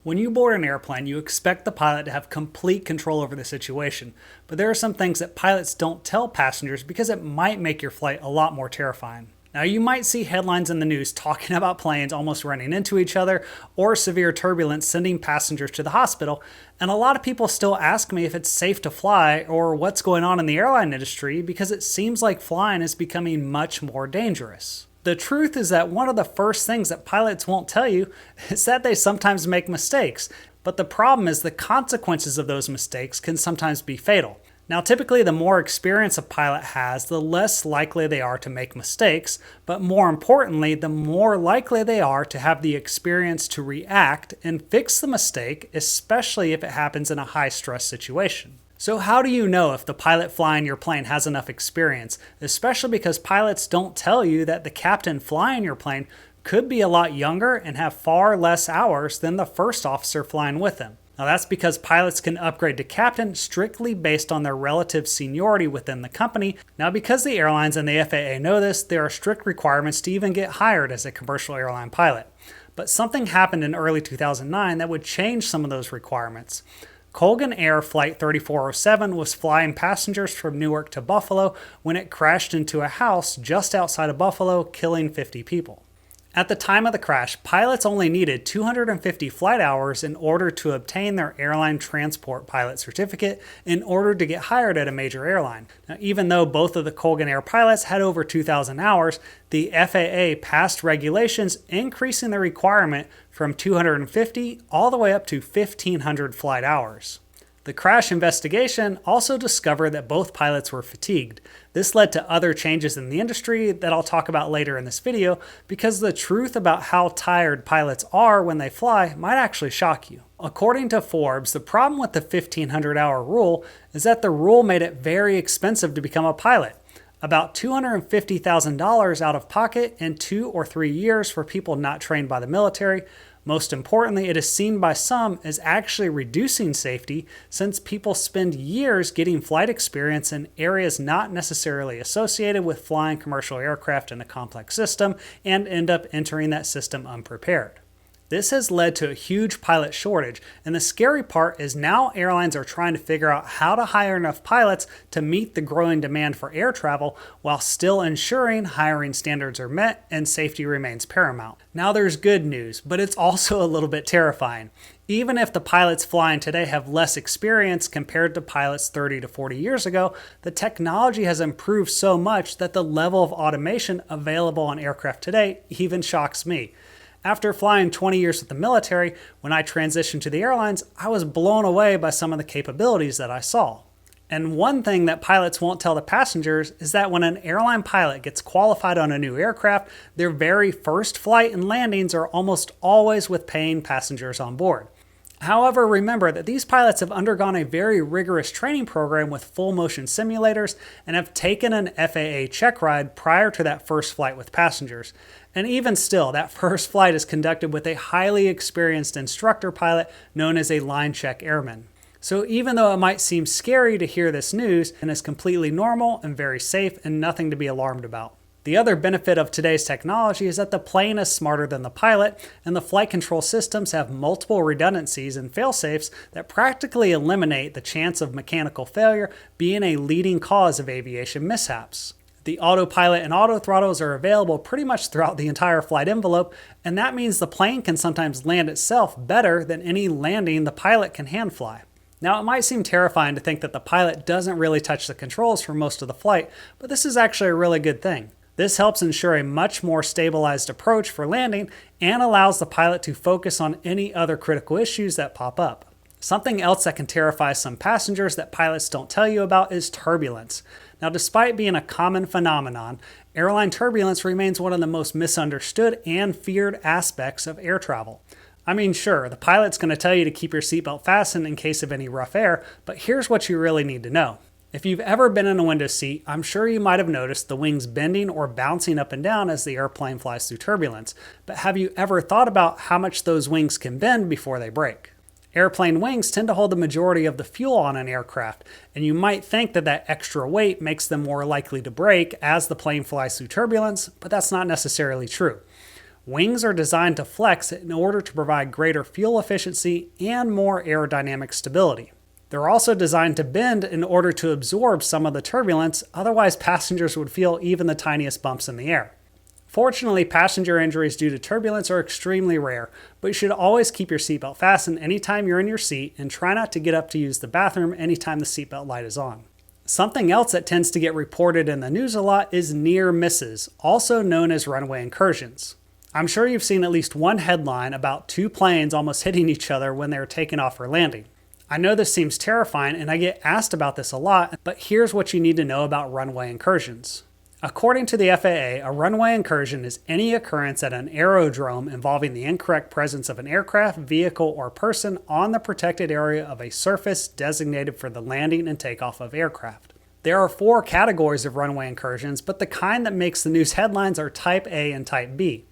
When you board an airplane, you expect the pilot to have complete control over the situation, but there are some things that pilots don't tell passengers because it might make your flight a lot more terrifying. Now, you might see headlines in the news talking about planes almost running into each other or severe turbulence sending passengers to the hospital, and a lot of people still ask me if it's safe to fly or what's going on in the airline industry because it seems like flying is becoming much more dangerous. The truth is that one of the first things that pilots won't tell you is that they sometimes make mistakes, but the problem is the consequences of those mistakes can sometimes be fatal. Now, typically the more experience a pilot has, the less likely they are to make mistakes, but more importantly, the more likely they are to have the experience to react and fix the mistake, especially if it happens in a high-stress situation. So how do you know if the pilot flying your plane has enough experience, especially because pilots don't tell you that the captain flying your plane could be a lot younger and have far less hours than the first officer flying with him? Now that's because pilots can upgrade to captain strictly based on their relative seniority within the company. Now because the airlines and the FAA know this, there are strict requirements to even get hired as a commercial airline pilot. But something happened in early 2009 that would change some of those requirements. Colgan Air Flight 3407 was flying passengers from Newark to Buffalo when it crashed into a house just outside of Buffalo, killing 50 people. At the time of the crash, pilots only needed 250 flight hours in order to obtain their airline transport pilot certificate in order to get hired at a major airline. Now, even though both of the Colgan Air pilots had over 2,000 hours, the FAA passed regulations increasing the requirement from 250 all the way up to 1,500 flight hours. The crash investigation also discovered that both pilots were fatigued. This led to other changes in the industry that I'll talk about later in this video because the truth about how tired pilots are when they fly might actually shock you. According to Forbes, the problem with the 1,500-hour rule is that the rule made it very expensive to become a pilot. About $250,000 out of pocket in 2 or 3 years for people not trained by the military. Most importantly, it is seen by some as actually reducing safety since people spend years getting flight experience in areas not necessarily associated with flying commercial aircraft in a complex system and end up entering that system unprepared. This has led to a huge pilot shortage, and the scary part is now airlines are trying to figure out how to hire enough pilots to meet the growing demand for air travel while still ensuring hiring standards are met and safety remains paramount. Now there's good news, but it's also a little bit terrifying. Even if the pilots flying today have less experience compared to pilots 30 to 40 years ago, the technology has improved so much that the level of automation available on aircraft today even shocks me. After flying 20 years with the military, when I transitioned to the airlines, I was blown away by some of the capabilities that I saw. And one thing that pilots won't tell the passengers is that when an airline pilot gets qualified on a new aircraft, their very first flight and landings are almost always with paying passengers on board. However, remember that these pilots have undergone a very rigorous training program with full motion simulators and have taken an FAA check ride prior to that first flight with passengers. And even still, that first flight is conducted with a highly experienced instructor pilot known as a line check airman. So even though it might seem scary to hear this news, it is completely normal and very safe and nothing to be alarmed about. The other benefit of today's technology is that the plane is smarter than the pilot, and the flight control systems have multiple redundancies and fail-safes that practically eliminate the chance of mechanical failure being a leading cause of aviation mishaps. The autopilot and auto throttles are available pretty much throughout the entire flight envelope, and that means the plane can sometimes land itself better than any landing the pilot can hand fly. Now, it might seem terrifying to think that the pilot doesn't really touch the controls for most of the flight, but this is actually a really good thing. This helps ensure a much more stabilized approach for landing and allows the pilot to focus on any other critical issues that pop up. Something else that can terrify some passengers that pilots don't tell you about is turbulence. Now, despite being a common phenomenon, airline turbulence remains one of the most misunderstood and feared aspects of air travel. I mean, sure, the pilot's going to tell you to keep your seatbelt fastened in case of any rough air, but here's what you really need to know. If you've ever been in a window seat, I'm sure you might have noticed the wings bending or bouncing up and down as the airplane flies through turbulence. But have you ever thought about how much those wings can bend before they break? Airplane wings tend to hold the majority of the fuel on an aircraft, and you might think that that extra weight makes them more likely to break as the plane flies through turbulence, but that's not necessarily true. Wings are designed to flex in order to provide greater fuel efficiency and more aerodynamic stability. They're also designed to bend in order to absorb some of the turbulence, otherwise passengers would feel even the tiniest bumps in the air. Fortunately, passenger injuries due to turbulence are extremely rare, but you should always keep your seatbelt fastened anytime you're in your seat and try not to get up to use the bathroom anytime the seatbelt light is on. Something else that tends to get reported in the news a lot is near misses, also known as runway incursions. I'm sure you've seen at least one headline about two planes almost hitting each other when they were taking off or landing. I know this seems terrifying and I get asked about this a lot, but here's what you need to know about runway incursions. According to the FAA, a runway incursion is any occurrence at an aerodrome involving the incorrect presence of an aircraft, vehicle, or person on the protected area of a surface designated for the landing and takeoff of aircraft. There are 4 categories of runway incursions, but the kind that makes the news headlines are Type A and Type B.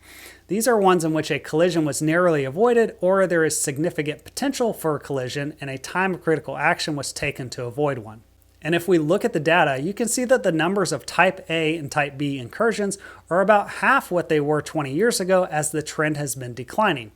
These are ones in which a collision was narrowly avoided or there is significant potential for a collision and a time of critical action was taken to avoid one. And if we look at the data, you can see that the numbers of Type A and Type B incursions are about half what they were 20 years ago as the trend has been declining.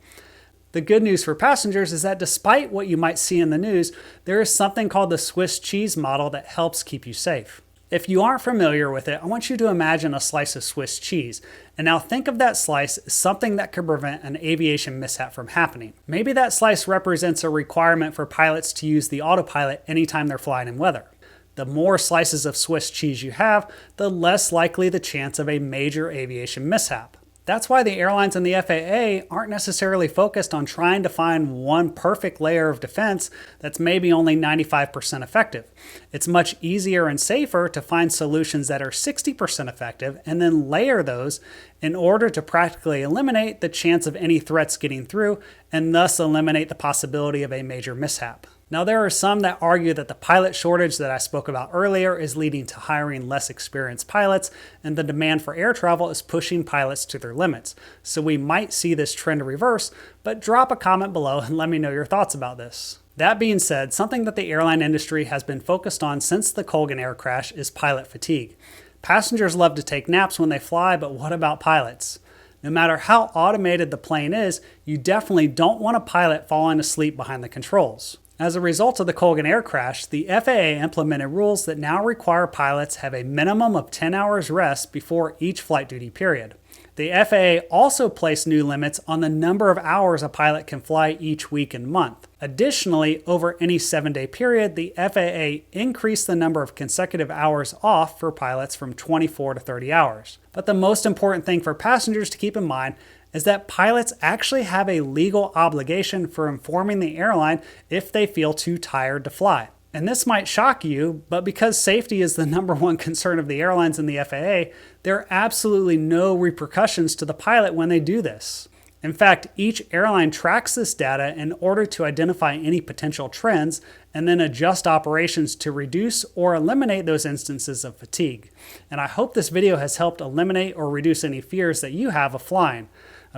The good news for passengers is that despite what you might see in the news, there is something called the Swiss cheese model that helps keep you safe. If you aren't familiar with it, I want you to imagine a slice of Swiss cheese. And now think of that slice as something that could prevent an aviation mishap from happening. Maybe that slice represents a requirement for pilots to use the autopilot anytime they're flying in weather. The more slices of Swiss cheese you have, the less likely the chance of a major aviation mishap. That's why the airlines and the FAA aren't necessarily focused on trying to find one perfect layer of defense that's maybe only 95% effective. It's much easier and safer to find solutions that are 60% effective and then layer those in order to practically eliminate the chance of any threats getting through and thus eliminate the possibility of a major mishap. Now, there are some that argue that the pilot shortage that I spoke about earlier is leading to hiring less experienced pilots, and the demand for air travel is pushing pilots to their limits. So we might see this trend reverse, but drop a comment below and let me know your thoughts about this. That being said, something that the airline industry has been focused on since the Colgan air crash is pilot fatigue. Passengers love to take naps when they fly, but what about pilots? No matter how automated the plane is, you definitely don't want a pilot falling asleep behind the controls. As a result of the Colgan air crash, the FAA implemented rules that now require pilots have a minimum of 10 hours rest before each flight duty period. The FAA also placed new limits on the number of hours a pilot can fly each week and month. Additionally, over any 7-day period, the FAA increased the number of consecutive hours off for pilots from 24 to 30 hours. But the most important thing for passengers to keep in mind is that pilots actually have a legal obligation for informing the airline if they feel too tired to fly. And this might shock you, but because safety is the number one concern of the airlines and the FAA, there are absolutely no repercussions to the pilot when they do this. In fact, each airline tracks this data in order to identify any potential trends and then adjust operations to reduce or eliminate those instances of fatigue. And I hope this video has helped eliminate or reduce any fears that you have of flying.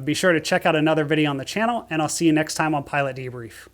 Be sure to check out another video on the channel, and I'll see you next time on Pilot Debrief.